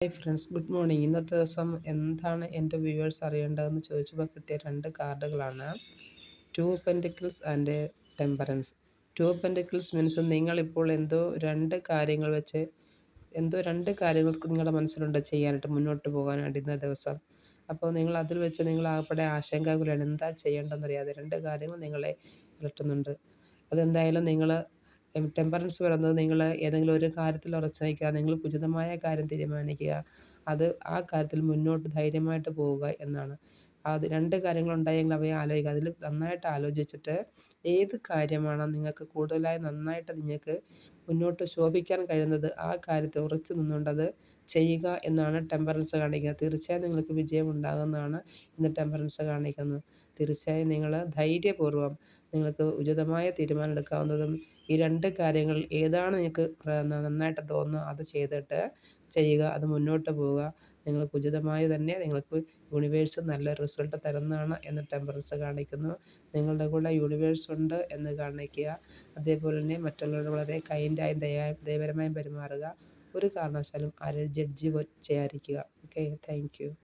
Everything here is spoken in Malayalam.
Hi friends, good morning. ഇന്നത്തെ ദിവസം എന്താണ് എൻ്റെ വ്യൂവേഴ്സ് അറിയേണ്ടതെന്ന് ചോദിച്ചപ്പോൾ കിട്ടിയ 2 കാർഡുകളാണ് two pentacles and temperance. Two pentacles means നിങ്ങളിപ്പോൾ എന്തോ 2 കാര്യങ്ങൾക്ക് നിങ്ങളുടെ മനസ്സിലുണ്ട് ചെയ്യാനായിട്ട്, മുന്നോട്ട് പോകാനായിട്ട് ഇന്നത്തെ ദിവസം. അപ്പോൾ നിങ്ങൾ അതിൽ വെച്ച് നിങ്ങൾ ആകപ്പെടെ ആശങ്കാകുലരാണ്, എന്താ ചെയ്യേണ്ടതെന്നറിയാതെ 2 കാര്യങ്ങൾ നിങ്ങളെ അലട്ടുന്നുണ്ട്. അതെന്തായാലും നിങ്ങൾ ടെമ്പറൻസ് പറയുന്നത് നിങ്ങൾ ഏതെങ്കിലും ഒരു കാര്യത്തിൽ ഉറച്ചു നിൽക്കുക, നിങ്ങൾ ഉചിതമായ കാര്യം തീരുമാനിക്കുക, ആ കാര്യത്തിൽ മുന്നോട്ട് ധൈര്യമായിട്ട് പോവുക എന്നാണ്. അത് 2 കാര്യങ്ങളുണ്ടായെങ്കിൽ അവയെ ആലോചിക്കുക. അതിൽ നന്നായിട്ട് ആലോചിച്ചിട്ട് ഏത് കാര്യമാണോ നിങ്ങൾക്ക് കൂടുതലായി നന്നായിട്ട് നിങ്ങൾക്ക് മുന്നോട്ട് ശോഭിക്കാൻ കഴിയുന്നത്, ആ കാര്യത്തിൽ ഉറച്ചു നിന്നുകൊണ്ടത് ചെയ്യുക എന്നാണ് ടെമ്പറൻസ് കാണിക്കുന്നത്. തീർച്ചയായും നിങ്ങൾക്ക് വിജയം ഉണ്ടാകുമെന്നാണ് ഇന്ന് ടെമ്പറൻസ് കാണിക്കുന്നത്. തീർച്ചയായും നിങ്ങൾ ധൈര്യപൂർവ്വം നിങ്ങൾക്ക് ഉചിതമായ തീരുമാനം എടുക്കാവുന്നതും ഈ 2 കാര്യങ്ങളിൽ ഏതാണ് നിങ്ങൾക്ക് നന്നായിട്ട് തോന്നുന്നത് അത് ചെയ്തിട്ട് ചെയ്യുക, അത് മുന്നോട്ട് പോവുക. നിങ്ങൾക്ക് ഉചിതമായി തന്നെ നിങ്ങൾക്ക് യൂണിവേഴ്സ് നല്ല റിസൾട്ട് തരുന്നതാണ് എന്ന് ടെമ്പറൻസ് കാണിക്കുന്നു. നിങ്ങളുടെ കൂടെ യൂണിവേഴ്സ് ഉണ്ട് എന്ന് കാണിക്കുക. അതേപോലെ തന്നെ മറ്റുള്ളവരോട് വളരെ കൈൻഡായും ദയപരമായും പെരുമാറുക. ഒരു കാരണവശാലും ആരെയും ജഡ്ജ് ചെയ്യാതിരിക്കുക. Okay, thank you.